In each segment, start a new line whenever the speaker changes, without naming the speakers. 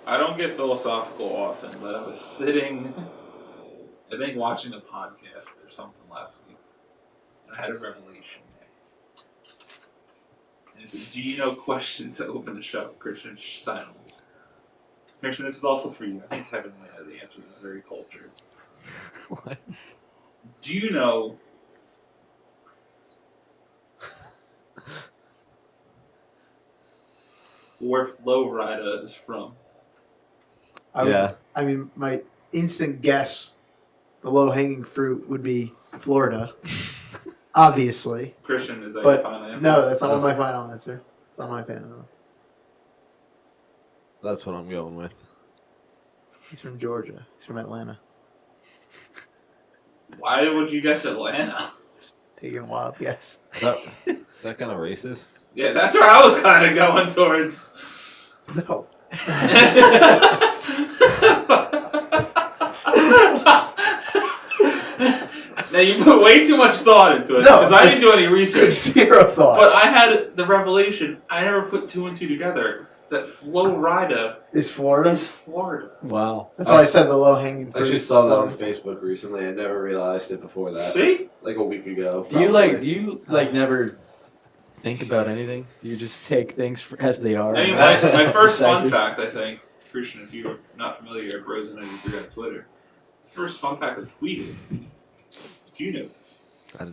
I don't get philosophical often, but I was sitting, I think, watching a podcast or something last week, and I had a revelation. And it's a do you know question to open the show. Christian, silence. Christian, this is also for you. I think Kevin might have the answer. He's very cultured.
What?
Do you know where Flo Rida is from?
Yeah.
I mean, my instant guess, the low-hanging fruit would be Florida, obviously.
Christian, is that
But
your final answer?
no, that's not my final answer. It's not my final.
That's what I'm going with.
He's from Georgia. He's from Atlanta.
Why would you guess Atlanta?
Taking a wild guess.
Is that kind of racist?
Yeah, that's where I was kind of going towards.
No.
Now you put way too much thought into it
No,
because I didn't do any research.
Zero thought.
But I had the revelation. I never put two and two together that Flo Rida
Is Florida?
is Florida.
Wow.
That's why I said the low-hanging
I
fruit.
actually saw that on Facebook recently. I never realized it before that.
See?
Like a week ago.
Do you never think about anything? Do you just take things as they are?
I mean, my first fun
Decipher?
fact, I think, Christian, if you're not familiar, Rosen93 on Twitter. The first fun fact I tweeted. Did you know this?
I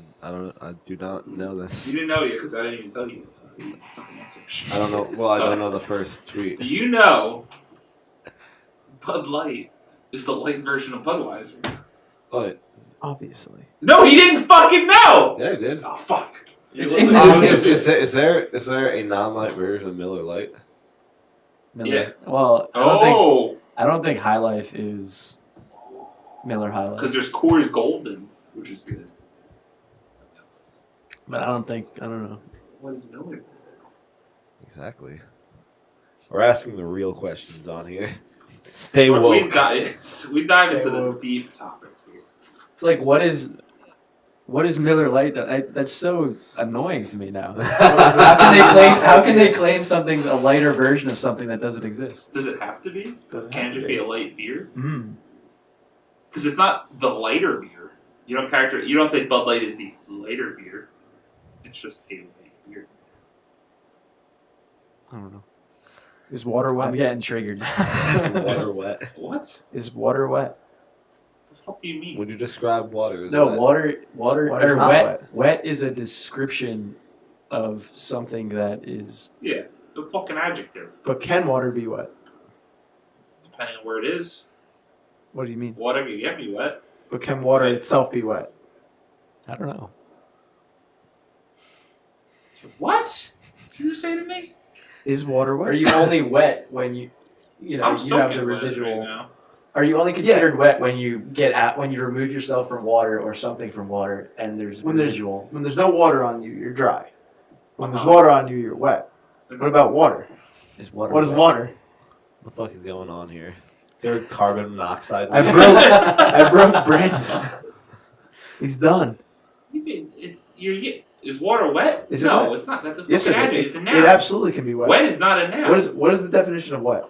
do not know
You
this.
didn't know it because I didn't even tell you. So you fucking answer.
I don't know. Well, I don't know the first tweet.
Do you know Bud Light is the light version of Budweiser?
But
Obviously.
No, he didn't fucking know!
yeah, I did.
Oh, fuck.
It's
It
in
was-
the-
Is there a non-light version of Miller Lite?
Miller.
Yeah.
Well, I don't think High Life is Miller High Life.
Because there's Coors Golden, which is good.
But I don't know.
What is Miller?
Exactly. We're asking the real questions on here. Stay
We
woke.
dive into the deep topics here.
It's like what is Miller Lite? That's so annoying to me now. How can they claim something a lighter version of something that doesn't exist?
Does it have to be?
Doesn't
Can it
have to
just be a light beer?
Mm.
Because it's not the lighter beer. You don't say Bud Light is the lighter beer. It's just a light beer.
I don't know.
Is water
I'm
wet?
getting triggered.
Water wet.
What?
Is water wet?
The fuck do you mean?
Would you describe water as
No,
wet?
water
Water's
or
not
wet.
wet.
Wet is a description of something that is.
Yeah, the fucking adjective.
But can water be wet?
Depending on where it is.
What do you mean?
Water can get me wet.
But can water itself be wet?
I don't know.
What? Did you say to me?
Is water wet?
Are you only wet when you
I'm
you have
soaking
the
wet
residual?
right now.
Are you only considered wet when you when you remove yourself from water or something from water and there's
When there's-
residual?
When there's no water on you, you're dry. When there's
Uh-huh.
water on you, you're wet. What about water?
Is water
What is
wet?
water?
What the fuck is going on here? Is there carbon monoxide?
I broke Brandon. He's done.
Is water wet?
Is it
no,
wet?
it's not. That's a fucking
Yes, it,
adjective.
it,
It's a noun.
it absolutely can be wet.
Wet is not a noun.
What is the definition of wet?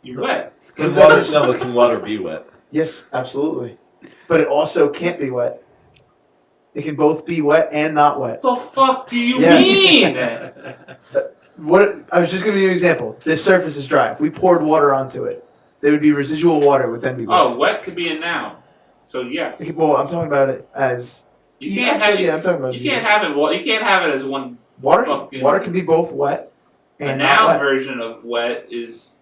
You're wet.
Can water, no, but can water be wet?
Yes, absolutely. But it also can't be wet. It can both be wet and not wet.
What the fuck do you
Yeah.
mean?
What I was just giving you an example. This surface is dry. If we poured water onto it, there would be residual water would then be wet.
Oh, wet could be a noun. So yes.
Okay, well, I'm talking about it as
You can't have
actually,
it.
yeah, I'm talking about
You can't have it. You can't have it as one.
water.
fucking-
Water can be both wet
A
and not
noun
wet.
version of wet is.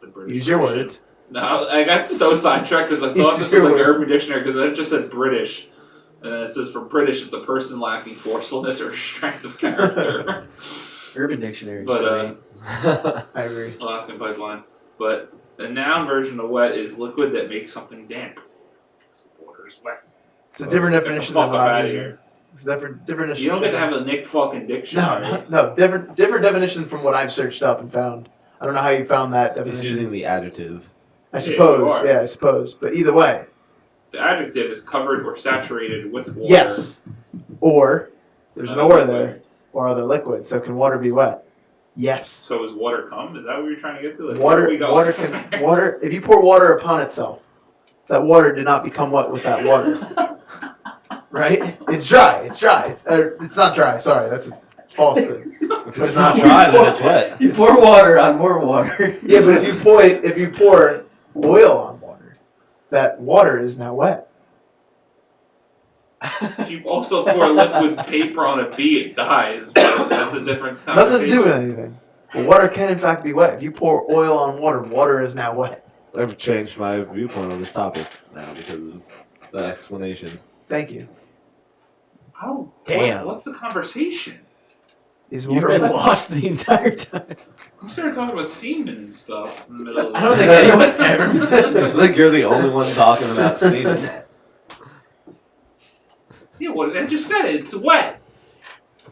The British
Use your
version.
words.
No, I got so sidetracked because I thought
Use
this was
your
like
words.
Urban Dictionary because it just said British. And it says for British, it's a person lacking forcefulness or strength of character.
Urban Dictionary is
But,
great.
I agree.
Alaskan Pipeline. But the noun version of wet is liquid that makes something damp. So water is wet.
It's a different
Get the
definition
fuck
than what
up
I'm
outta
using.
here.
It's a different definition.
You don't get to have the Nick fucking dictionary.
No, different definition from what I've searched up and found. I don't know how you found that
He's
definition.
using the adjective.
I
Yeah,
suppose.
you are.
Yeah, I suppose. But either way,
The adjective is covered or saturated with water.
yes. Or there's an or
liquid.
there, or other liquids. So can water be wet? Yes.
So is water come? Is that what you're trying to get to? Like, where
Water,
are we going?
water. If you pour water upon itself, that water did not become wet with that water, right? It's dry. It's dry. It's not dry. Sorry, that's a false thing.
If it's not dry, then it's wet.
You pour water on more water.
Yeah, but if you pour oil on water, that water is now wet.
If you also pour liquid paper on a bee, it dies. But that's a different conversation.
Nothing to do with anything. But water can in fact be wet. If you pour oil on water, water is now wet.
I've changed my viewpoint on this topic now because of that explanation.
Thank you.
I don't.
Damn.
What's the conversation?
Is
You've
water
been
wet?
lost the entire time.
We started talking about semen and stuff in the middle of
I don't think anyone ever mentioned
It's like you're the only one talking about semen.
Yeah, well, I just said it. It's wet.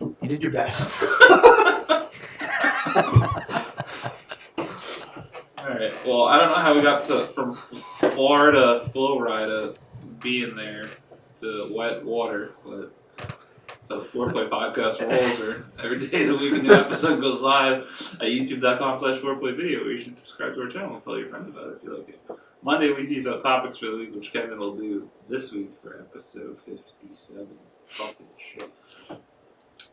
You did your best.
Alright, well, I don't know how we got from Florida flow ride to being there to wet water, but so the Foreplay Podcast rolls or every day of the week a new episode goes live at youtube.com/fourplayvideo, where you should subscribe to our channel and tell your friends about it if you like it. Monday we tease out topics for the week, which Kevin will do this week for episode 57. Fucking shit.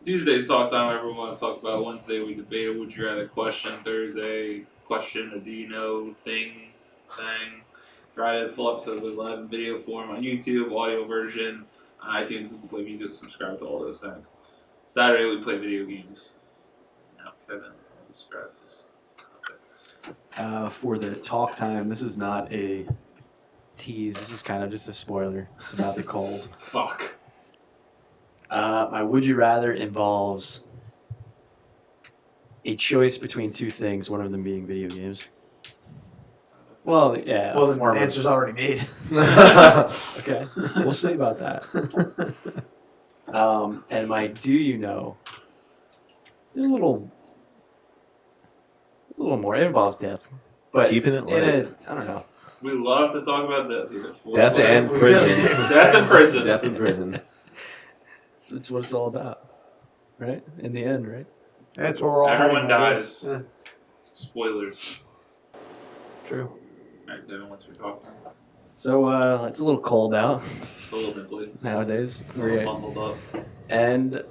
Tuesday's talk time, everyone want to talk about. Wednesday we debate a would you rather question. Thursday, question a do you know thing. Friday, the full episode goes live in video form on YouTube, audio version, on iTunes, Google Play Music. Subscribe to all those things. Saturday we play video games. Now Kevin will describe his topics.
For the talk time, this is not a tease. This is kind of just a spoiler. It's about the cold.
Fuck.
My would you rather involves a choice between two things, one of them being video games. Well, yeah.
Well,
a
the
form of-
answer's already made.
Okay, we'll see about that. And my do you know is a little more. It involves death, but
Keeping it light.
I don't know.
We love to talk about death here.
Death and prison.
Death and prison.
Death in prison.
It's what it's all about, right? In the end, right?
That's where we're all
Everyone
heading, I guess.
dies. Spoilers.
True.
Alright, Devin, what's your talk time?
So it's a little cold out
It's a little nipply.
nowadays.
A little bundled up.
And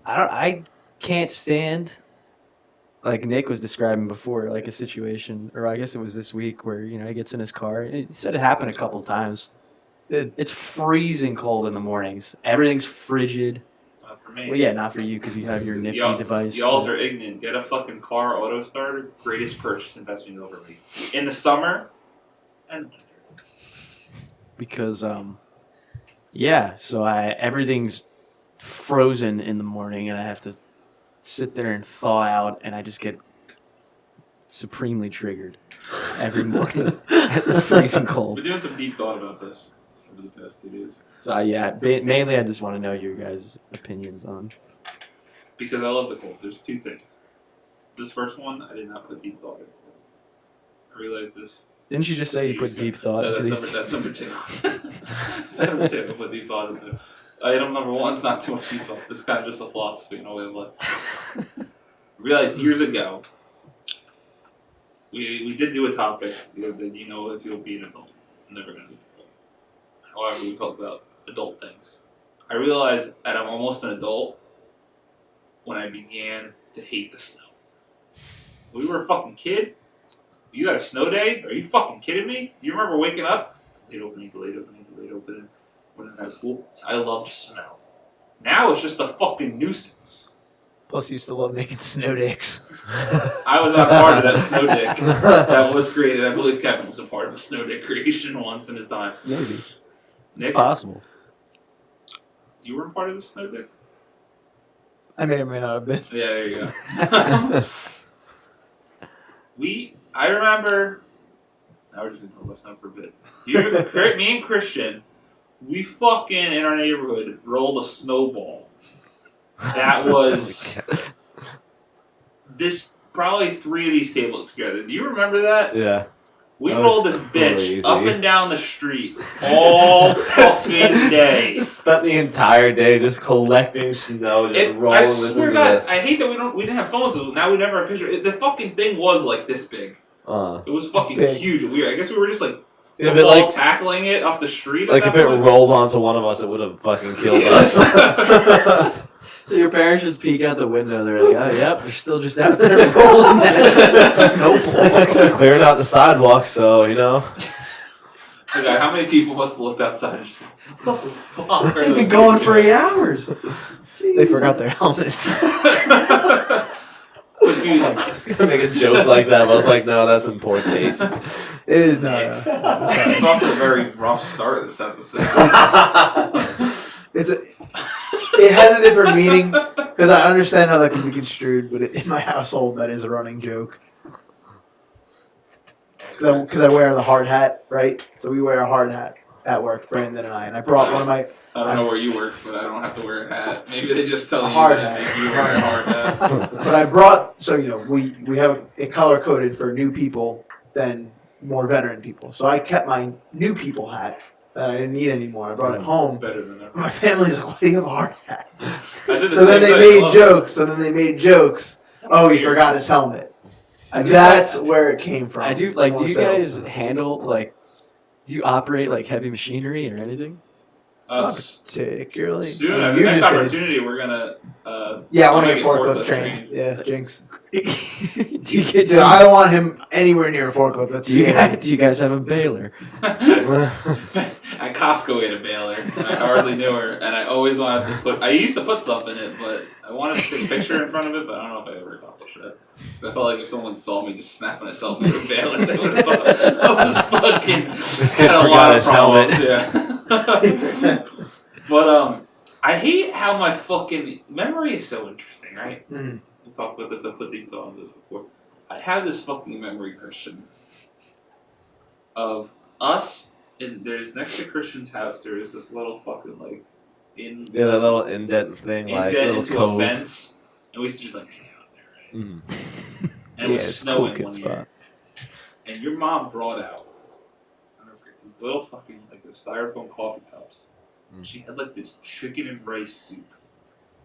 I can't stand, like Nick was describing before, like a situation, or I guess it was this week where, he gets in his car. He said it happened a couple times.
Did.
It's freezing cold in the mornings. Everything's frigid.
Not for me.
Well, yeah, not for you because you have your nifty device.
Y'all are ignorant. Get a fucking car auto starter. Greatest purchase investment you'll ever make. In the summer and winter.
Because so everything's frozen in the morning and I have to sit there and thaw out and I just get supremely triggered every morning at the freezing
I've
cold.
been doing some deep thought about this over the past 2 days.
So mainly I just want to know your guys' opinions on.
Because I love the cold. There's two things. This first one, I did not put deep thought into. I realized this.
Didn't you just say you put deep thought
No,
into these?
that's number two. That's number two. I put deep thought into. Item number one's not too much deep thought. This is kind of just a philosophy and a way of life. I realized years ago, we did do a topic that if you'll be an adult. I'm never going to be an adult. However, we talked about adult things. I realized that I'm almost an adult when I began to hate the snow. When we were a fucking kid, you got a snow day? Are you fucking kidding me? You remember waking up? Late opening. When in high school, I loved snow. Now it's just a fucking nuisance.
Plus, you used to love making snow dicks.
I was not part of that snow dick that was created. I believe Kevin was a part of a snow dick creation once in his time.
Maybe.
Nick,
It's possible.
you were a part of the snow dick?
I may or may not have been.
Yeah, there you go. I remember. Now we're just gonna talk about snow for a bit. Me and Christian, we fucking in our neighborhood rolled a snowball. That was probably 3 of these tables together. Do you remember that?
Yeah.
We
That
rolled
was
this bitch
crazy.
up and down the street all fucking day.
Spent the entire day just collecting snow, just rolling
I
this
swear to
into
God,
the.
I hate that we didn't have phones. So now we never have pictures. The fucking thing was like this big. It was fucking
big.
huge and weird. I guess we were just like
If it
football
like
tackling it up the street.
if it rolled onto one of us, it would have fucking killed us.
So your parents just peek out the window. They're like, "Oh, yep, they're still just out there rolling that snowball."
It's clearing out the sidewalk, so you know.
Okay, how many people must have looked outside and just like, what the fuck are
They've been
those
going
kids
for
doing?
8 hours.
They forgot their helmets.
But dude,
I was gonna make a joke like that, but I was like, no, that's in poor taste.
It is no.
it's off to a very rough start of this episode.
It has a different meaning because I understand how that can be construed, but in my household, that is a running joke. Because I wear the hard hat, right? So we wear a hard hat at work, Brandon and I. And I brought one of my
I don't know where you work, but I don't have to wear a hat. Maybe they just tell
A
you
hard
that
hat.
you wear a hard hat.
But I brought, so, we have it color coded for new people than more veteran people. So I kept my new people hat that I didn't need anymore. I brought it home.
Better than ever.
My family's like, why do you have a hard hat?
I did the
So then
same
they
thing.
made jokes. Oh, he forgot his helmet. That's where it came from.
I do like. Do
More
you
so.
guys handle like? Do you operate like heavy machinery or anything?
Not particularly.
Soon,
I mean,
at the
you
next
just did.
opportunity, we're gonna.
Yeah, I want
I'll
to
make
get
it
forklift trained. Yeah, Jinx.
do you get?
Dude, I don't want him anywhere near a forklift. That's
Do you,
scary.
guys, do you guys have a baler?
At Costco, we had a baler. And I hardly knew her, and I always wanted to put. I used to put stuff in it, but I wanted to take a picture in front of it, but I don't know if I ever accomplished it. 'Cause I felt like if someone saw me just snapping a selfie with a baler, they would have thought I was fucking.
This kid
had a lot
forgot
of
his
problems,
helmet.
Yeah. But I hate how my fucking memory is so interesting, right?
Mhm.
We talked about this. I put deep thought on this before. I have this fucking memory, Christian, of us. And there's next to Christian's house. There is this little fucking like
Yeah, that little indent thing, like
indent
little
into
cove.
a fence, and we used to just like hang out there, right?
Mhm.
And it was
it's a cool
snowing
kid
one
spot.
year, and your mom brought out I don't know, these little fucking like the styrofoam coffee cups.
Mm.
She had like this chicken and rice soup,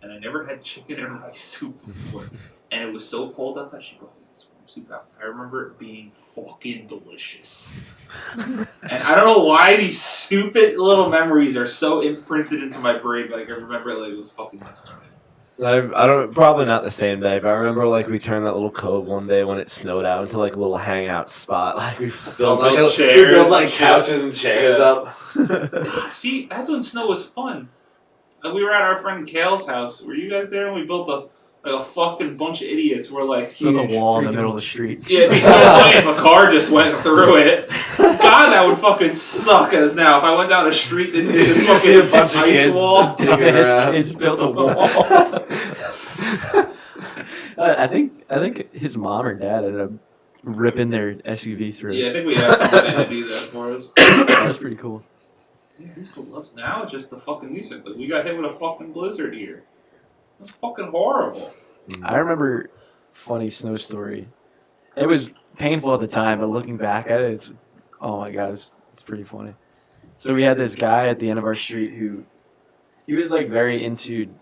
and I never had chicken and rice soup before. And it was so cold outside. She brought me this warm soup out. I remember it being fucking delicious. And I don't know why these stupid little memories are so imprinted into my brain. Like I remember it like it was fucking yesterday.
I don't, probably not the same day, but I remember like we turned that little cove one day when it snowed out into like a little hangout spot. Like we built like
built
we
chairs
built like
and shit.
couches and chairs
Yeah.
up.
God, see, that's when snow was fun. We were at our friend Kale's house. Were you guys there? And we built a fucking bunch of idiots. We're like,
Build a
Huge
wall in the
freaking-
middle of the street.
yeah, it'd be so funny if a car just went through it. God, that would fucking suck as now. If I went down a street and did this
You see a
fucking
bunch of
ice
kids.
wall.
Digging
Dumbass
around.
kids built a wall. I think his mom or dad ended up ripping their SUV through.
Yeah, I think we asked somebody to do that for us.
That was pretty cool.
Yeah, he still loves now. It's just the fucking nuisance. Like we got hit with a fucking blizzard here. It was fucking horrible.
I remember funny snow story. It was painful at the time, but looking back at it, it's oh my god, it's pretty funny. So we had this guy at the end of our street who he was like very into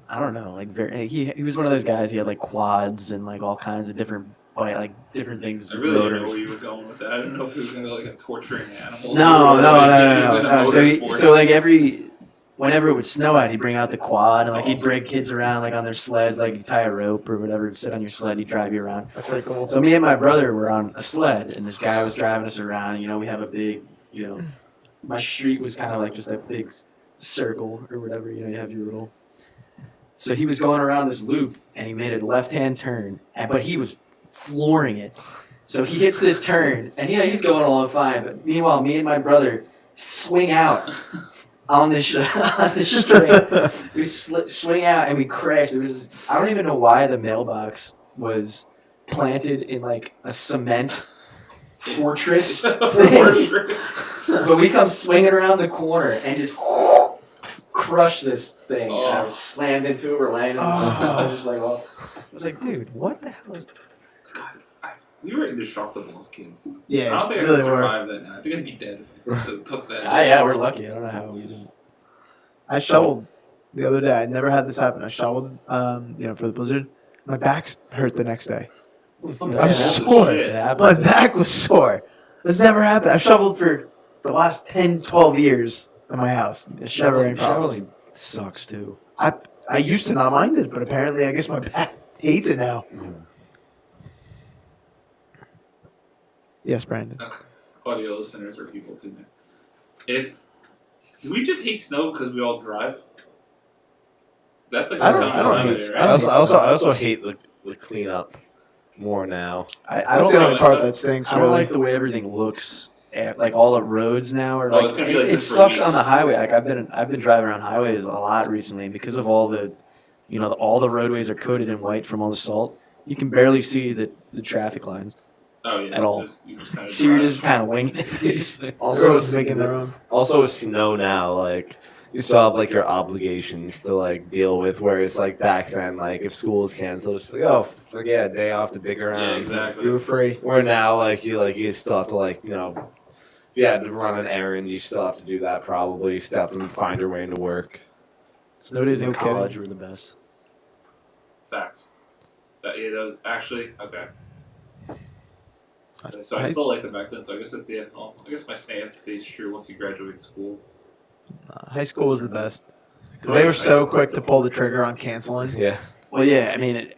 I don't know, like very he was one of those guys. He had like quads and like all kinds of different different things.
I really didn't know
motors.
where you were going with that. I didn't know if he was gonna go like a torturing animals.
No.
No.
So like whenever it would snow out, he'd bring out the quad and like he'd bring kids around like on their sleds, like you tie a rope or whatever and sit on your sled, he'd drive you around.
That's pretty cool.
So me and my brother were on a sled and this guy was driving us around. You know, we have a big, my street was kind of like just a big circle or whatever. You know, you have your little. So he was going around this loop and he made a left-hand turn, but he was flooring it. So he hits this turn and he's going along fine. But meanwhile, me and my brother swing out on this string. We swing out and we crash. I don't even know why the mailbox was planted in like a cement fortress thing. But we come swinging around the corner and just crush this thing. And I was slammed into it. We're laying in the snow. I was just like, I was like, dude, what the hell is...
We were indestructible as kids.
Yeah,
I don't think I
really
could
were.
survive that now. I think I'd be dead if I took that.
Yeah, we're lucky. I don't know how we didn't.
I shoveled the other day. I never had this happen. I shoveled, for the blizzard. My back's hurt the next day. I'm sore.
shit.
It
My
happens.
back was sore. This never happened. I've shoveled for the last 10, 12 years in my house. Never any problems.
Shoveling sucks too.
I used to not mind it, but apparently I guess my back hates it now. Yes, Brandon.
Okay. Audio listeners are people too, man. Do we just hate snow because we all drive? That's like
I
a
don't
common
hate-
denominator,
I
right?
don't
I also hate the cleanup more now.
I
That's
don't
the
like
only part that stinks,
I don't
really.
like the way everything looks. Like all the roads now are
Oh,
like,
it's gonna be like
it
this for
sucks
weeks.
on the highway. Like I've been driving around highways a lot recently, and because of all the, all the roadways are coated in white from all the salt. You can barely see the traffic lines.
Oh yeah.
at all.
You just kind of
So you're just kind of winging it.
Also,
Everyone's making their own.
Also, with snow now, like you still have like your obligations to like deal with. Whereas like back then, like if school was canceled, it's like oh forget a day off to dig around.
Yeah, exactly.
You were free.
Where now, like you still have to like if you had to run an errand, you still have to do that probably. You still have to find your way into work.
Snow days in
No kidding.
college were the best.
Fact. That was actually okay. So I
I-
still liked it back then. So I guess that's it. Well, I guess my stance stays true once you graduate school.
High school was the best. Because they were so quick to pull the trigger on canceling.
Yeah.
Well, yeah, I mean,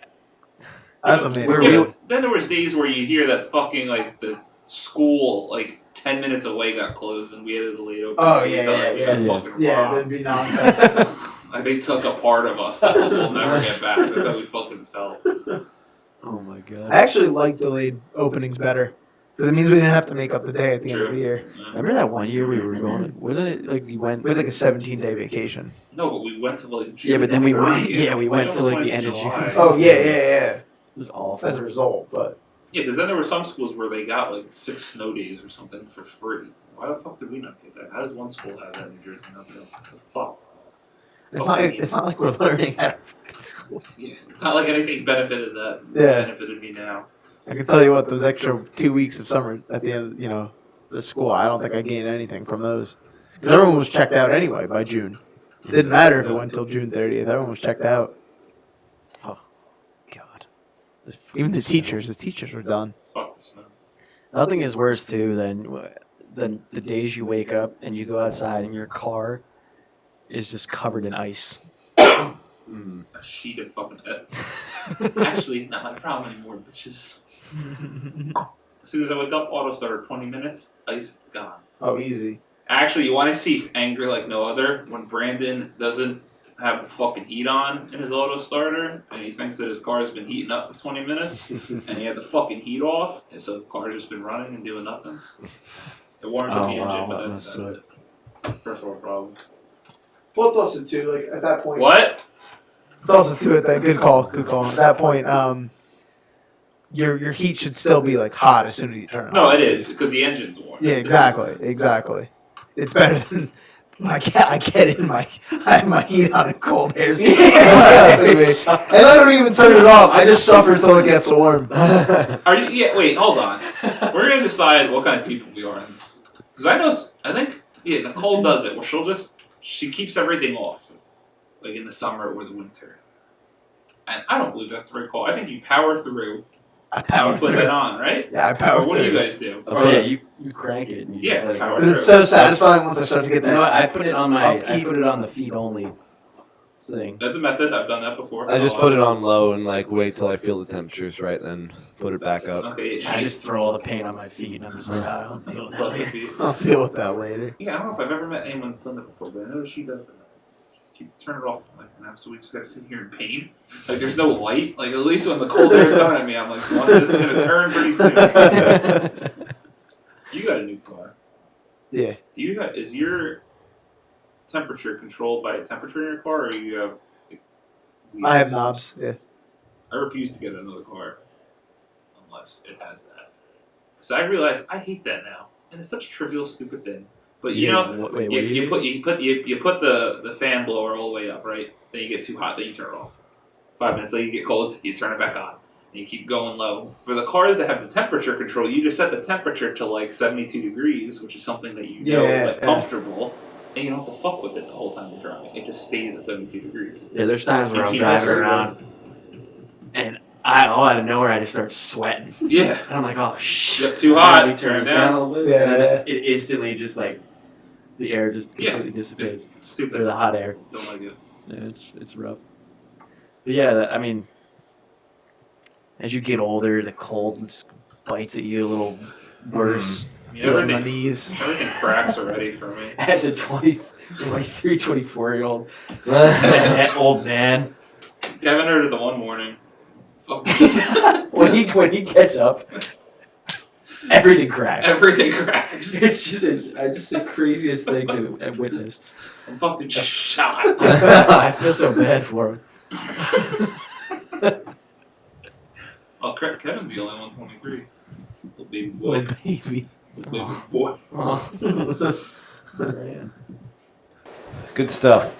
That's what made
Where
it
we-
good.
Then there was days where you hear that fucking like the school like 10 minutes away got closed and we had a delayed opening.
Oh,
We
yeah,
felt
yeah,
like we
yeah.
got fucking
Yeah,
robbed.
that'd be nonsense.
Like they took a part of us that we'll never get back. That's how we fucking felt.
oh my god.
I actually like delayed openings better. Because it means we didn't have to make up the day at the end of the year.
Yeah.
Remember that one year we were going? Wasn't it like we went?
We had like a 17-day vacation.
No, but we went to like June.
Yeah, but then we went.
30th.
Yeah, we went to
almost
like the
went
end of
July.
June.
Oh, yeah.
It was awful.
As a result, but
Yeah, because then there were some schools where they got like 6 snow days or something for free. Why the fuck did we not get that? How does one school have that in New Jersey? Nothing else. What the fuck?
it's not like we're learning at school.
Yeah, it's not like anything benefited that.
Yeah.
Benefited me now.
I can tell you what, those extra 2 weeks of summer at the end of, the school, I don't think I gained anything from those. Because everyone was checked out anyway by June. It didn't matter if it went till June 30th. Everyone was checked out.
God.
Even the teachers were done.
Fuck the snow.
Nothing is worse too than the days you wake up and you go outside and your car is just covered in ice.
Mm.
A sheet of fucking. Actually, not my problem anymore, bitches. As soon as I wake up, auto starter, 20 minutes, ice gone.
Oh, easy.
Actually, you want to see anger like no other when Brandon doesn't have the fucking heat on in his auto starter and he thinks that his car has been heating up for 20 minutes and he had the fucking heat off and so the car's just been running and doing nothing. It warms up the engine, but that's about it. First world problem.
Well, it's also, too, like, at that point.
What?
It's also, too, at that, good call. At that point, your heat should still be, like, hot as soon as you turn it on.
No, it is because the engine's warm.
Yeah, exactly. It's better than I have my heat on and cold air. And I don't even turn it off. I just suffer until it gets warm.
Are you? Yeah. Wait. Hold on. We're gonna decide what kind of people we are in this. Because I think Nicole does it where she keeps everything off, like in the summer or the winter. And I don't believe that's the right call. I think you power through.
I power
You put
through.
it on, right?
Yeah, I power
Or what do
through.
you guys do?
Oh, yeah, you crank it. And you
Yeah,
just,
power
like,
It's so satisfying once I start to get
you know what,
that.
I put it on I
Upkeep.
put it on the feet only thing.
That's a method. I've done that before.
I just put it on low and like wait till I feel the temperatures right, then put it back up.
Okay.
I just throw all the paint on my feet and I'm just like, I'll deal with that later.
I'll deal with that later.
Yeah, I don't know if I've ever met anyone that's done that before, but I know that she does that. She turn it off like now, so we just gotta sit here in pain. Like there's no light. Like at least when the cold air is coming at me, I'm like, well, this is gonna turn pretty soon. You got a new car.
Yeah.
Is your temperature controlled by a temperature in your car, or you have?
I have knobs. Yeah.
I refuse to get another car unless it has that. Because I realized I hate that now, and it's such a trivial, stupid thing. But you know,
wait,
you put the fan blower all the way up, right? Then you get too hot, then you turn it off. 5 minutes later, you get cold, you turn it back on. and you keep going low. For the cars that have the temperature control, you just set the temperature to like 72 degrees, which is something that you know is like comfortable, and you don't have to fuck with it the whole time you're driving. It just stays at 72 degrees.
Yeah, there's times where I'm
Keep
driving
us-
around, and all out of nowhere, I just start sweating.
Yeah.
And I'm like, oh shit.
Get too hot,
Let me turn
turn
this
it down.
down a little bit.
Yeah,
And then
yeah.
it instantly just like, the air just completely dissipates.
It's stupid.
Or the hot air.
Don't like it.
Yeah, it's rough. But yeah, I mean, as you get older, the cold just bites at you a little worse.
I mean,
Feeling my
everything,
knees.
everything cracks already for me.
As a 23, 24-year-old old man,
Kevin heard it the one morning. Fuck.
when he gets up, everything cracks.
Everything cracks.
It's the craziest thing to witness.
I'm fucking shot.
I feel so bad for him.
Oh, Kevin's the only one 23. Little baby boy.
Little baby.
Little baby boy.
Oh. Man.
Good stuff.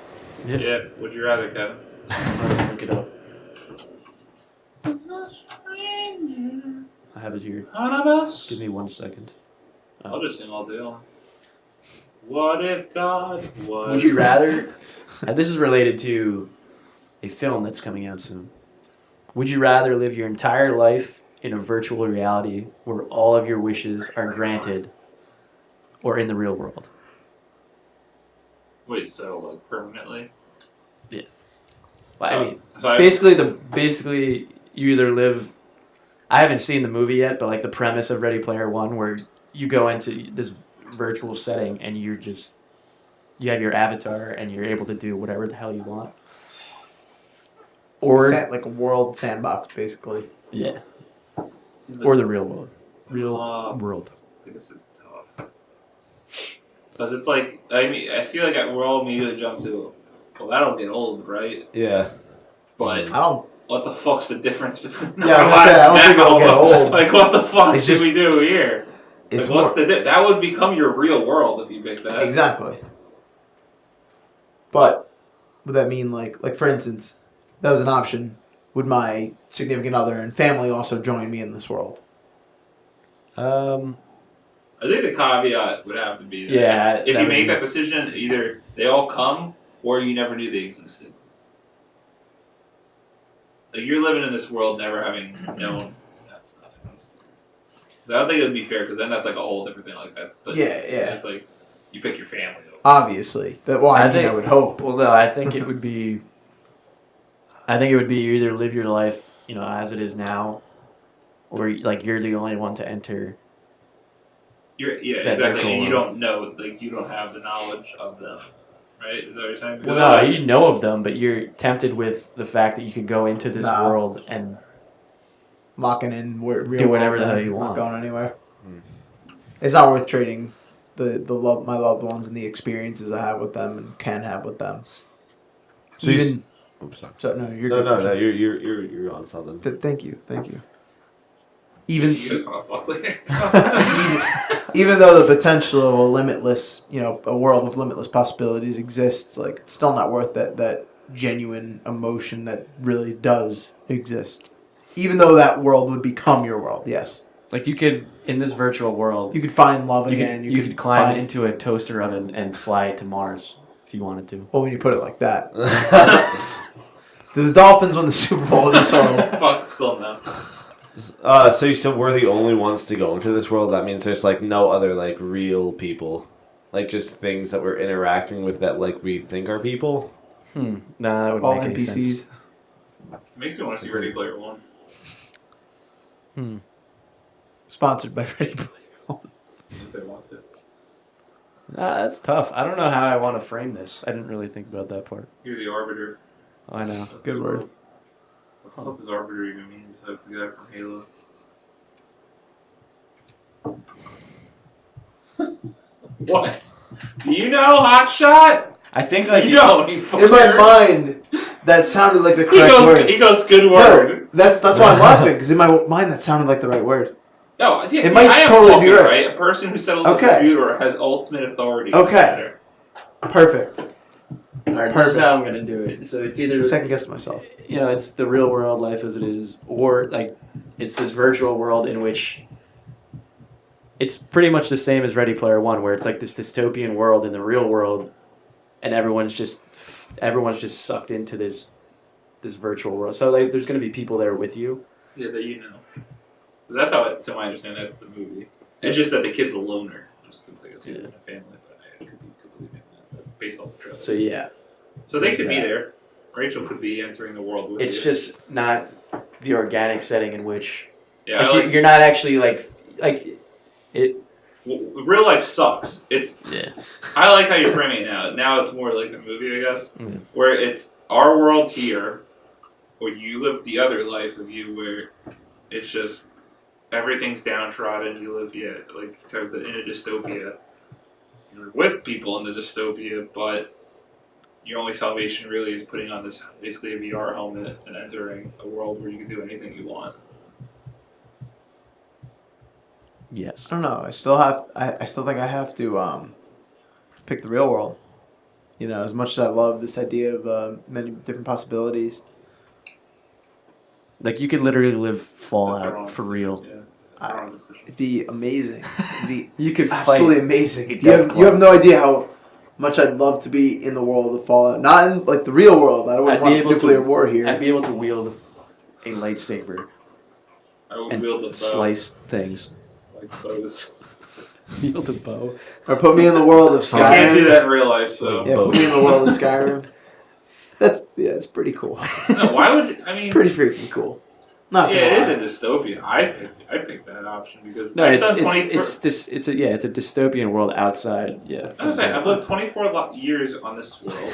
Yeah, would you rather, Kevin?
I'll look it up. I have it here.
One of us.
Give me 1 second.
I'll just sing all day long. What if God was...
Would you rather? This is related to a film that's coming out soon. Would you rather live your entire life in a virtual reality where all of your wishes are granted, or in the real world?
Wait, so like permanently?
Well, I mean,
So
basically, you either live. I haven't seen the movie yet, but like the premise of Ready Player One, where you go into this virtual setting and you have your avatar and you're able to do whatever the hell you want. Or
Like a world sandbox, basically.
yeah,
Seems
or
like-
the real world. Real
Uh,
world.
I think this is tough. Because it's like, I mean, I feel like we're all immediately jump to, well, that'll get old, right?
Yeah.
But
I don't.
what the fuck's the difference between
Yeah, I was gonna say, I don't think it'll get old.
Like, what the fuck
It's
should
just-
we do here?
It's
Like, what's
more,
that would become your real world if you pick that.
exactly. But would that mean like for instance, that was an option? Would my significant other and family also join me in this world?
I think the caveat would have to be that
Yeah.
if you make that decision, either they all come or you never knew they existed. Like, you're living in this world never having known that stuff. I don't think it would be fair because then that's like a whole different thing like that. But
Yeah.
it's like you pick your family over.
Obviously. I would hope.
Well, no, I think it would be. I think it would be you either live your life, as it is now, or like you're the only one to enter.
Yeah,
That
exactly.
virtual
And you
world.
don't know, like you don't have the knowledge of them, right? Is that what you're saying?
Well,
Because
no,
otherwise-
you know of them, but you're tempted with the fact that you could go into this
Nah.
world and
Locking in real
Do whatever
world
the hell
and
you
not
want.
going anywhere. It's not worth trading my loved ones and the experiences I have with them and can have with them.
So you
Even
Oops, sorry.
so, no, you're
No,
good.
no, you're on something.
Thank you. Even
you just want to fuck later.
even though the potential of a limitless, a world of limitless possibilities exists, like it's still not worth that genuine emotion that really does exist. Even though that world would become your world, yes,
like you could in this virtual world
you could find love
you
again.
could, you could climb
find,
into a toaster oven and fly to Mars if you wanted to.
Well, when you put it like that, the Dolphins won the Super Bowl this world.
Fuck, still no.
So you said we're the only ones to go into this world. That means there's like no other like real people, like just things that we're interacting with that like we think are people.
Nah, that wouldn't
All
make any
NPCs.
sense.
Makes me want to see Ready Player One.
Sponsored by Ready Player One.
If they want to.
That's tough. I don't know how I want to frame this. I didn't really think about that part.
You're the arbiter.
Oh, I know.
of
Good
this
word.
world. What the fuck does arbiter even mean besides the guy from Halo? What? Do you know Hotshot?
I think like
You don't. You
In my mind, that sounded like the
he
correct word.
goes, good word.
No, that's why I'm laughing, because in my mind that sounded like the right word.
No, yeah,
It
see,
might
I am
totally
fucking
be right.
A person who settles a
Okay.
dispute or has ultimate authority.
Okay. Perfect.
All right, this
Perfect.
is how I'm gonna do it. So it's either
Second guess myself.
it's the real world life as it is, or like It's this virtual world in which it's pretty much the same as Ready Player One, where it's like this dystopian world in the real world, and everyone's just sucked into this virtual world. So like, there's gonna be people there with you.
Yeah, that you know. That's how, to my understanding, that's the movie. It's just that the kid's a loner. Just like he's in a family, but I could be completely based on the trailer.
So yeah,
So they could be
Exactly.
there. Rachel could be entering the world with
it's
you.
just not the organic setting in which
Yeah,
like,
I like,
you're not actually like it.
real life sucks. It's
Yeah.
I like how you're framing it now. Now it's more like the movie, I guess,
Mm.
where it's our world here, where you live the other life of you, where it's just everything's downtrodden. You live like kind of in a dystopia. You're with people in the dystopia, but your only salvation really is putting on this basically a VR helmet and entering a world where you can do anything you want.
Yes.
I don't know. I still think I have to pick the real world. You know, as much as I love this idea of many different possibilities.
Like you could literally live
That's the
Fallout
wrong
for
decision.
real.
Yeah, that's the wrong decision.
It'd be amazing. It'd be
You could
absolutely
fight.
amazing.
a
You
death
have, you have
clock.
no idea how much I'd love to be in the world of Fallout. Not in like the real world. I don't
I'd be
want
able to-
nuclear war here.
I'd be able to wield a lightsaber
I would
and
wield the bow
slice things.
like bows.
Wield a bow.
Or put me in the world of Skyrim.
I can't do that in real life, so.
Yeah, put me in the world of Skyrim. It's pretty cool.
No, why would you? I mean,
Pretty freaking cool. Not
yeah,
gonna
it is
lie.
a dystopia. I picked that option because
No,
I've
it's
done
it's a dystopian world outside. Yeah.
I'm saying I've lived 24 years on this world.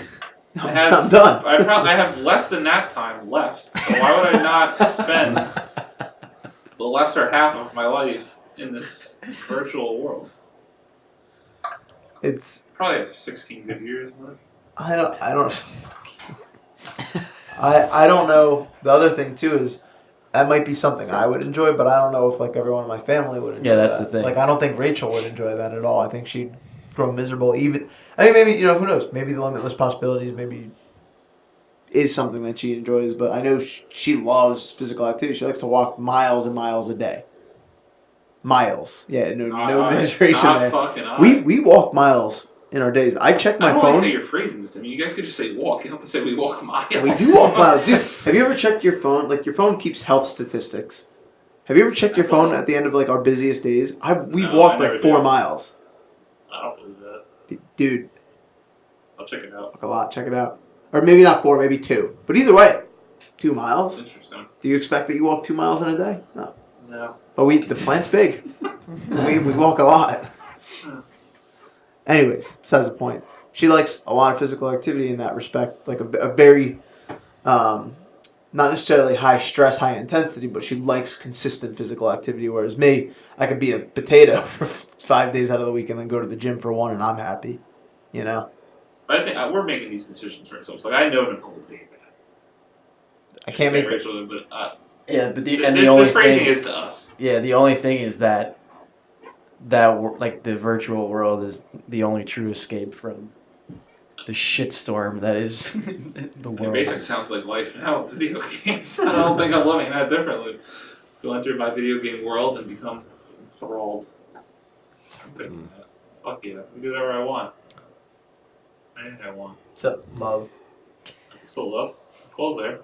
I'm done.
I have less than that time left. So why would I not spend the lesser half of my life in this virtual world?
It's
Probably have 16 good years left.
I don't I don't know. The other thing too is that might be something I would enjoy, but I don't know if like everyone in my family would enjoy
Yeah, that's
that.
the thing.
Like I don't think Rachel would enjoy that at all. I think she'd grow miserable even I mean maybe who knows? Maybe the limitless possibilities maybe is something that she enjoys, but I know she loves physical activity. She likes to walk miles and miles a day. Miles. Yeah, no exaggeration there.
Fucking
We walk miles in our days. I check my
I don't
phone.
like how you're phrasing this. I mean, you guys could just say walk. You don't have to say we walk miles.
We do walk miles, dude. Have you ever checked your phone? Like your phone keeps health statistics. Have you ever checked your phone at the end of like our busiest days? We've
No,
walked
I never
like 4
do.
miles,
I don't believe that.
dude.
I'll check it out.
Walk a lot. Check it out. Or maybe not 4, maybe 2. But either way, 2
That's
miles.
interesting.
Do you expect that you walk 2 miles in a day? No.
No.
But the plant's big. we walk a lot. Anyways, besides the point. She likes a lot of physical activity in that respect, like a very, not necessarily high stress, high intensity, but she likes consistent physical activity. Whereas me, I could be a potato for 5 days out of the week and then go to the gym for 1, and I'm happy. You know,
But I think we're making these decisions for ourselves. Like I know Nicole would be bad.
I can't
say
make.
Rachel, but
Yeah, but the
this phrasing is to us.
Yeah, the only thing is that like the virtual world is the only true escape from the shitstorm that is the
It
world.
basically sounds like life now with video games. I don't think I'm living that differently. Go enter my video game world and become enthralled. I'm picking that. Fuck yeah, I can do whatever I want. Anything I want.
Except love.
I can still love. Nicole's there.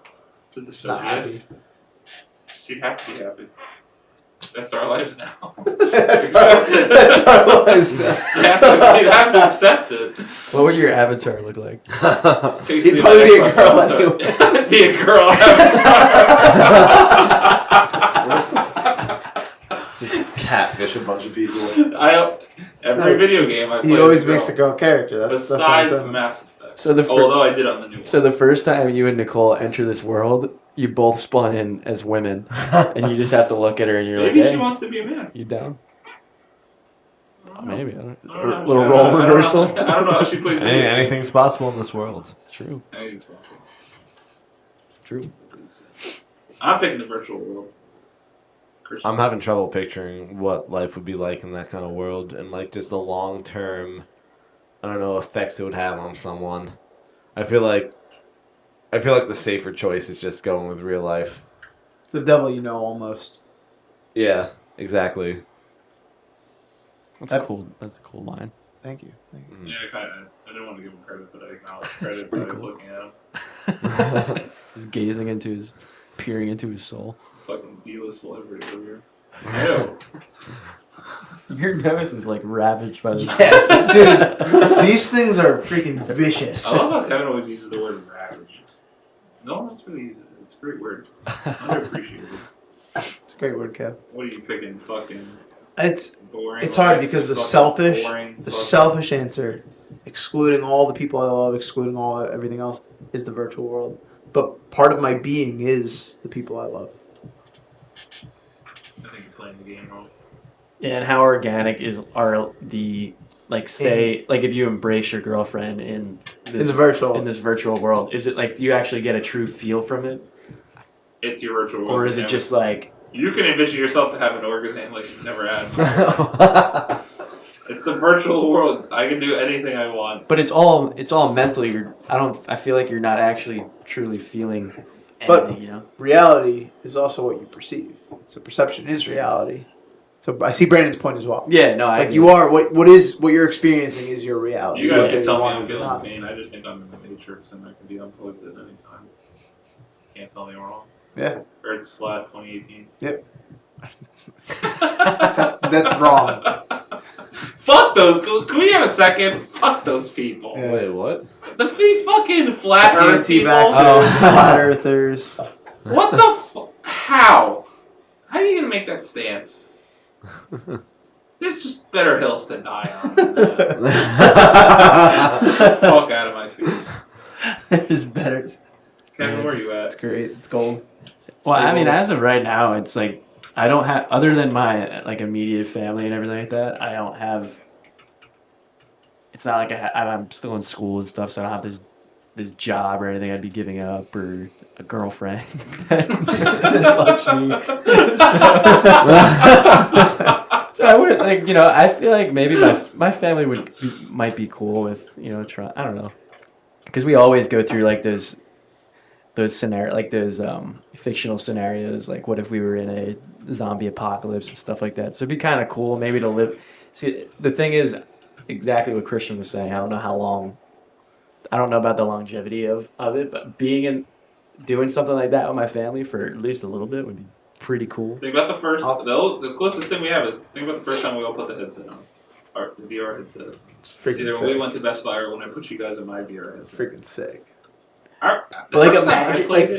It's a
Not
dystopia.
happy.
She'd have to be happy. That's our lives now.
that's
Accept
our
it.
lives now.
You'd have to accept it.
What would your avatar look like?
Basically,
He'd probably
my
be a
Xbox
girl
avatar.
anyway.
Be a girl avatar.
Just catfish a bunch of people.
Every
No,
video game I play.
He always
is
makes a girl character. That's what I'm
Besides
saying.
Mass Effect.
So the
Although I did on the new one.
So the first time you and Nicole enter this world, you both spawn in as women, and you just have to look at her and you're
Maybe
like,
she
"Hey,
wants to be a man.
you down?"
I don't know.
Maybe. I don't,
I don't know.
a little
I
role
don't know.
reversal.
I don't know how she plays video games.
Anything's possible in this world.
True.
Anything's possible.
True.
That's what you said. I'm picking the virtual world. Christian.
I'm having trouble picturing what life would be like in that kind of world and like just the long term, I don't know, effects it would have on someone. I feel like the safer choice is just going with real life.
The devil you know almost.
Yeah, exactly.
That's a cool. That's a cool line.
Thank you. Thank you.
Yeah, kind of. I didn't want to give him credit, but I acknowledge credit
pretty
by
cool.
looking at him.
Just gazing into his, peering into his soul.
Fucking D-list celebrity over here. Ew.
Your nose is like ravaged by the.
Yes, dude. These things are freaking vicious.
I love how Kevin always uses the word ravage. No one else really uses it. It's a great word. Underappreciated.
It's a great word, Kev.
What are you picking? Fucking
It's
boring?
It's hard
life?
because the
Fucking
selfish,
boring,
the
fucking-
selfish answer, excluding all the people I love, excluding everything else, is the virtual world. But part of my being is the people I love.
I think you're playing the game wrong.
Yeah, and how organic are the like say like if you embrace your girlfriend in
In
this
the virtual.
in this virtual world, is it like do you actually get a true feel from it,
It's your virtual world.
or is it
damn
just like
You can envision yourself to have an orgasm like you've never had. It's the virtual world. I can do anything I want.
but it's all mental. I feel like you're not actually truly feeling anything,
But-
you know.
Reality is also what you perceive. So perception is reality. So I see Brandon's point as well.
Yeah, no, I
Like
agree.
you are what you're experiencing is your reality.
You guys
Whether
can tell me
want
I'm
it or
feeling
not.
pain. I just think I'm in the matrix and I can be unplugged at any time. Can't tell me wrong.
Yeah,
Earth Slat 2018.
Yep. That's wrong.
Fuck those. Can we have a second? Fuck those people.
Yeah.
Wait, what?
The fucking flat Earth people.
Anti-vaxxers, flat earthers.
What the How? How are you gonna make that stance? There's just better hills to die on. Than that. Fuck out of my face.
There's better.
Kevin, where are you
It's
at?
great. It's gold.
Well, I mean,
So-
as of right now, it's like I don't have other than my like immediate family and everything like that. I don't have. It's not like I'm still in school and stuff, so I don't have this job or anything I'd be giving up or a girlfriend that loves me. So I wouldn't like I feel like maybe my family might be cool with try I don't know, because we always go through like those scenario like those fictional scenarios, like what if we were in a zombie apocalypse and stuff like that. So it'd be kind of cool maybe to live. See, the thing is exactly what Christian was saying. I don't know about the longevity of it, but doing something like that with my family for at least a little bit would be pretty cool.
Think about the closest thing we have is think about the first time we all put the headset on. Our VR headset.
It's freaking
Either
sick.
when we went to Best Buy or when I put you guys in my VR
It's
headset.
freaking sick.
The
like,
first time I
imagine,
played
like-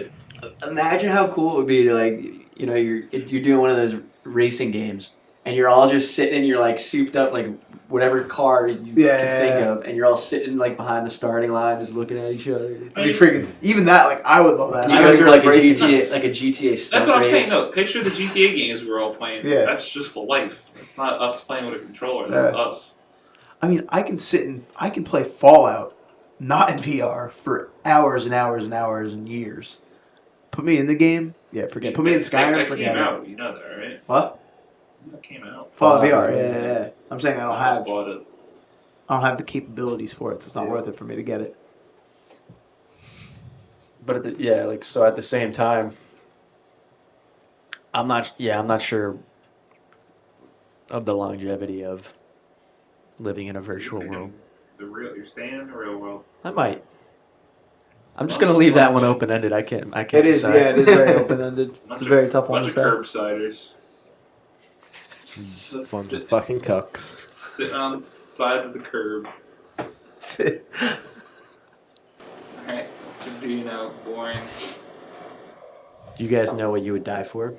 it,
Imagine how cool it would be to you're doing one of those racing games and you're all just sitting and you're like souped up like whatever car you can think of, and you're all sitting like behind the starting line just looking at each other.
It'd be freaking. Even that, like, I would love that.
And you
I
go
would
through like a
embrace it.
GTA stunt
that's what I'm
race.
saying. No, picture the GTA games we were all playing.
Yeah.
That's just the life. It's not us playing with a controller. That's
Yeah.
us.
I mean, I can play Fallout, not in VR, for hours and hours and hours and years. Put me in the game, yeah, forget. Put me in Skyrim,
that
forget
came
it.
out. You know that, right?
What?
That came out.
Fallout VR, yeah. I'm saying I
just bought it.
don't have the capabilities for it, so it's not worth it for me to get it.
But at the same time, I'm not sure of the longevity of living in a virtual world.
You're staying in the real world.
I might. I'm just gonna leave that one open ended. I can't.
It is,
decide.
yeah, it is very open ended. It's a very tough one
Bunch
to
of
say.
curbsiders.
Bunch of fucking cucks.
Sitting on sides of the curb. Alright, what do you know? Boring.
Do you guys know what you would die for?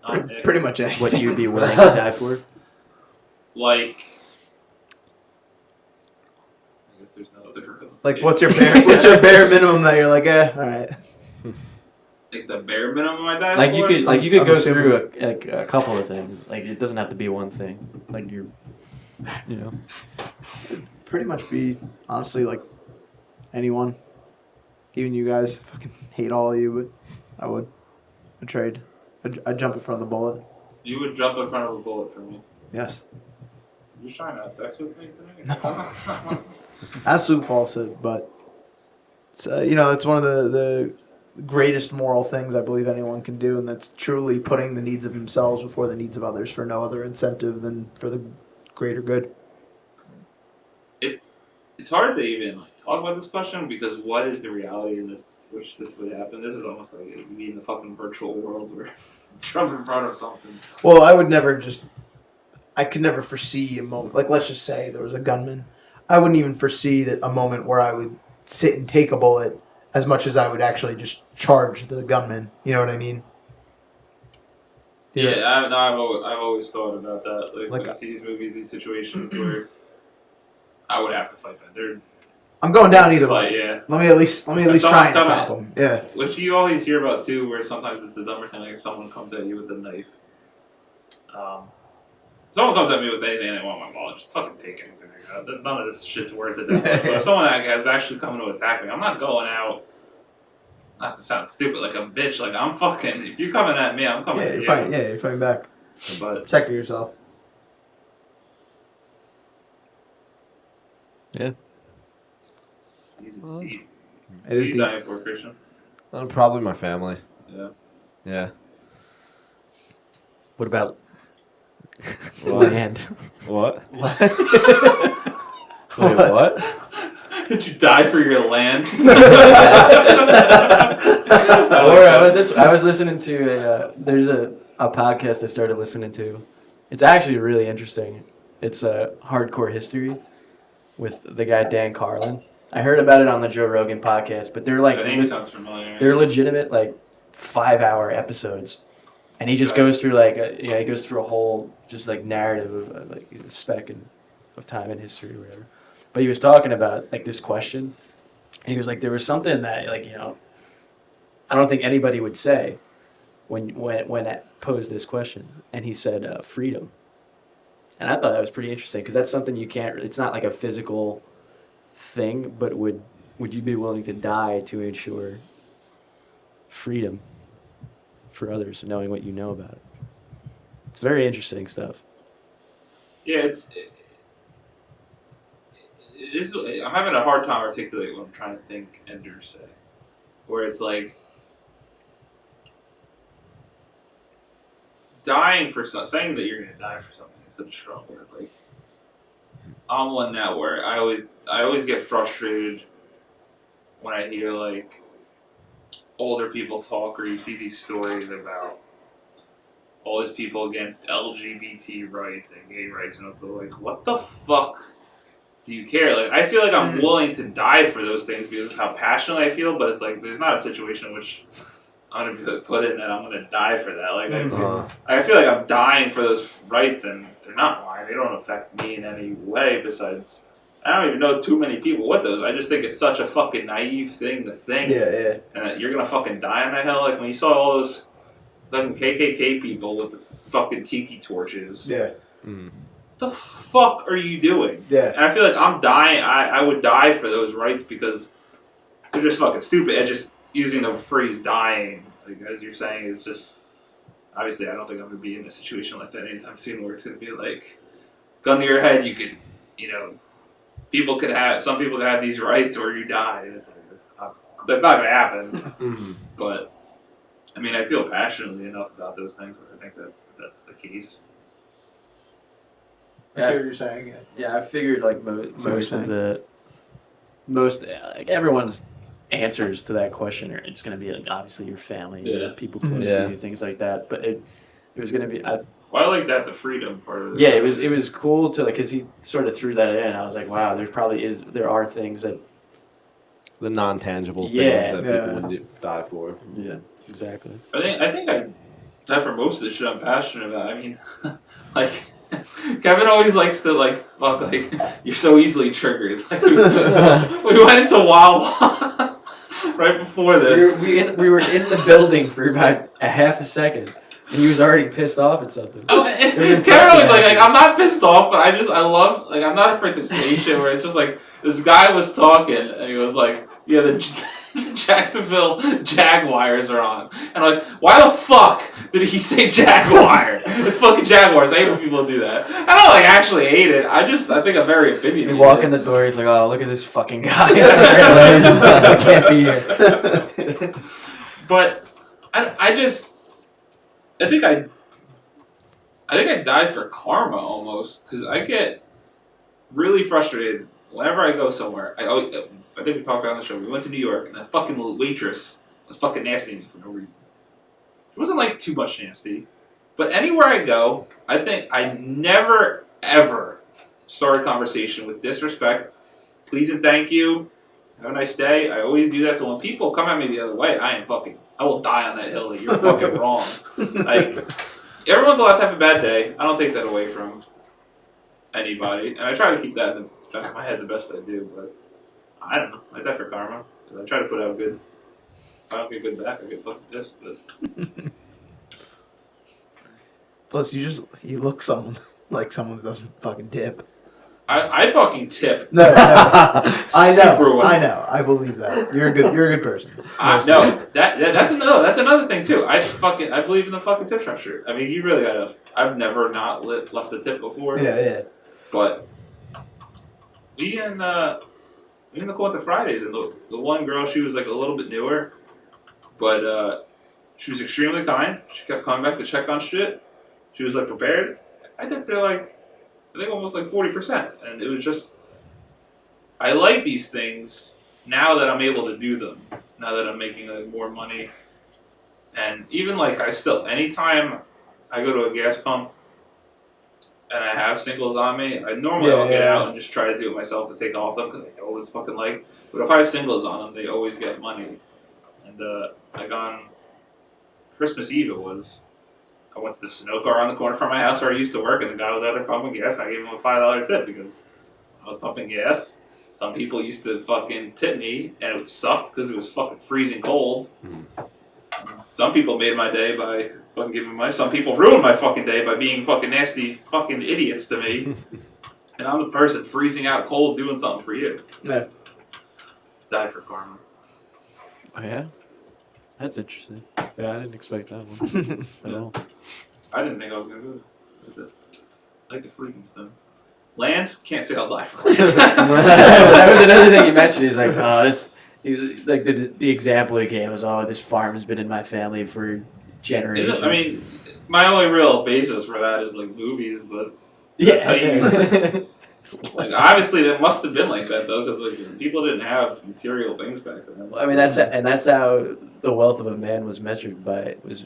Not Nick.
Pretty much anything.
What you'd be willing to die for?
Like. I guess there's no other.
Like, what's your bare minimum that you're like, all right.
Like the bare minimum I die
Like
for?
you could
I'm
go
assuming-
through a couple of things. Like it doesn't have to be one thing. Like
Pretty much be, honestly, like, anyone. Even you guys. Fucking hate all of you, but I would. I'd trade. I'd jump in front of the bullet.
You would jump in front of a bullet for me.
Yes.
You're trying to have sex with me today?
No. That's Sioux Falls said, but it's, it's one of the greatest moral things I believe anyone can do, and that's truly putting the needs of themselves before the needs of others for no other incentive than for the greater good.
It's hard to even talk about this question because what is the reality in this, which this would happen? This is almost like me in the fucking virtual world where Trump in front of something.
Well, I could never foresee a moment, like let's just say there was a gunman. I wouldn't even foresee that a moment where I would sit and take a bullet as much as I would actually just charge the gunman. You know what I mean?
Yeah, I've always thought about that. Like
Like
when I see these movies, these situations where I would have to fight back.
I'm going down either way.
Yeah.
Let me at least try and
someone's
stop
coming
him. Yeah.
Which you always hear about too, where sometimes it's the dumber thing, like if someone comes at you with a knife. Someone comes at me with anything and they want my wallet, just fucking take anything I got. None of this shit's worth it. But if someone is actually coming to attack me, I'm not going out. Not to sound stupid, like a bitch. Like I'm fucking. If you're coming at me, I'm coming at you.
You're fighting back.
But
Protect yourself.
Jesus, it's deep.
It is
You
deep.
dying for Christian?
Probably my family.
Yeah.
Yeah.
What about
What?
land?
What?
What?
Wait, what?
Did you die for your land?
I was listening to there's a podcast I started listening to. It's actually really interesting. It's a hardcore history with the guy Dan Carlin. I heard about it on the Joe Rogan podcast, but they're like
The name sounds familiar.
they're legitimate like 5-hour episodes, and he just goes through he goes through a whole just like narrative of like a speck of time in history or whatever. But he was talking about like this question, and he was like, there was something that I don't think anybody would say when I posed this question, and he said freedom, and I thought that was pretty interesting because that's something you can't. It's not like a physical thing, but would you be willing to die to ensure freedom for others, knowing what you know about it? It's very interesting stuff.
Yeah, it is. I'm having a hard time articulating what I'm trying to think and or say. Where it's like dying for something, saying that you're going to die for something is such a strong word. Like I'm one that where I always get frustrated when I hear like older people talk, or you see these stories about all these people against LGBT rights and gay rights, and it's like, what the fuck do you care? Like, I feel like I'm willing to die for those things because of how passionately I feel, but it's like there's not a situation in which I'm gonna be put in that I'm gonna die for that. Like, I feel like I'm dying for those rights, and they're not mine. They don't affect me in any way. Besides, I don't even know too many people with those. I just think it's such a fucking naive thing to think.
Yeah.
And that you're gonna fucking die on that hill. Like when you saw all those fucking KKK people with the fucking tiki torches.
Yeah.
Mm.
What the fuck are you doing?
Yeah.
And I feel like I'm dying. I would die for those rights because they're just fucking stupid. And just using the phrase dying, like as you're saying, is just obviously I don't think I'm gonna be in a situation like that anytime soon where it's gonna be like gun to your head. You could, some people could have these rights or you die. And it's like that's not gonna happen.
Mm.
But I mean, I feel passionately enough about those things where I think that that's the case.
I see what you're saying.
Yeah, I figured like most everyone's answers to that question are it's going to be like obviously your family,
Yeah.
people close to you, things like that. But it was going to be.
Well, I like that the freedom part of it.
Yeah, it was cool to because he sort of threw that in. I was like, wow, there are things that.
The non-tangible
Yeah.
things that people would die for.
Yeah, exactly.
I think I die for most of the shit I'm passionate about. I mean, like Kevin always likes to fuck, you're so easily triggered. Like, we went into Wawa right before this.
We were in the building for about a half a second, and he was already pissed off at something.
Oh, Kevin always like I'm not pissed off, but I love I'm not afraid to say shit where it's just like this guy was talking and he was like, yeah, the Jacksonville Jaguars are on. And I'm like, why the fuck did he say Jaguar? It's fucking Jaguars. I hate when people do that. I don't actually hate it. I think I'm very opinionated.
You walk in the door, he's like, oh, look at this fucking guy. I can't be here.
But I think I die for karma almost, because I get really frustrated whenever I go somewhere. I think we talked about it on the show. We went to New York, and that fucking waitress was fucking nasty to me for no reason. It wasn't like too much nasty, but anywhere I go, I think I never ever start a conversation with disrespect, please and thank you, have a nice day. I always do that. So when people come at me the other way, I will die on that hill that you're fucking wrong. Like, everyone's allowed to have a bad day. I don't take that away from anybody, and I try to keep that in the back of my head the best I do. But I don't know. I die for karma. I try to put out good. If I don't get good back, I get fucking pissed. But
Plus, you look like someone that doesn't fucking tip.
I fucking tip.
No, I
Super well.
know. I believe that. You're a good person.
No, that's another thing too. I believe in the fucking tip structure. I mean, you really gotta. I've never not left a tip before.
Yeah.
But we in the Cool at the Fridays, and the one girl, she was like a little bit newer, but she was extremely kind. She kept coming back to check on shit. She was like prepared. I tipped her I think almost like 40%, and it was just. I like these things now that I'm able to do them. Now that I'm making like more money, and even like anytime I go to a gas pump and I have singles on me, I normally I'll get out and just try to do it myself to take off them because I always fucking like. But if I have singles on them, they always get money. And like on Christmas Eve, I went to the Sunoco around the corner from my house where I used to work, and the guy was out there pumping gas. And I gave him a $5 tip because I was pumping gas. Some people used to fucking tip me, and it sucked because it was fucking freezing cold. Some people made my day by fucking giving me money. Some people ruined my fucking day by being fucking nasty fucking idiots to me. And I'm the person freezing out cold doing something for you.
No.
Die for karma.
Oh yeah, that's interesting. Yeah, I didn't expect that one at all.
I didn't think I was gonna do it. I like the freedom stuff. Land, can't say I'll die for land.
That was another thing you mentioned. He's like, he was like the example he gave was, this farm has been in my family for generations.
I mean, my only real basis for that is like movies, but that's how you. Like, obviously, it must have been like that though, because like people didn't have material things back then.
I mean, that's how the wealth of a man was measured by was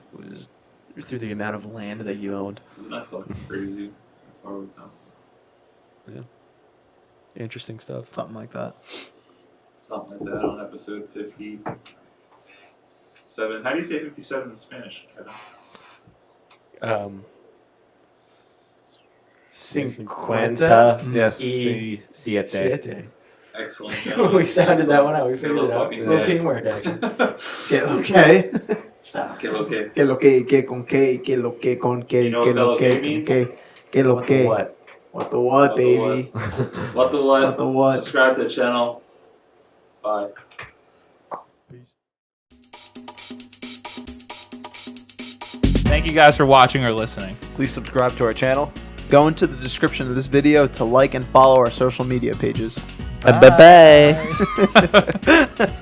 through the amount of land that you owned.
Isn't that fucking crazy? That's far we come.
Yeah. Interesting stuff.
Something like that.
Something like that on episode 57. How do you say 57 in Spanish, Kevin?
Cincuenta. Yes. Siete.
Siete.
Excellent.
We sounded that one out. We figured
Little
it out.
fucking
Little
dick.
teamwork action.
Okay.
Stop.
Que lo que.
Que lo que con que lo que con que
You know
que
what
lo
que
que
means?
que lo
What
que
the what?
what the what, baby.
What the what?
What the what?
Subscribe to the channel. Bye. Thank you guys for watching or listening.
Please subscribe to our channel.
Go into the description of this video to like and follow our social media pages.
Bye bye.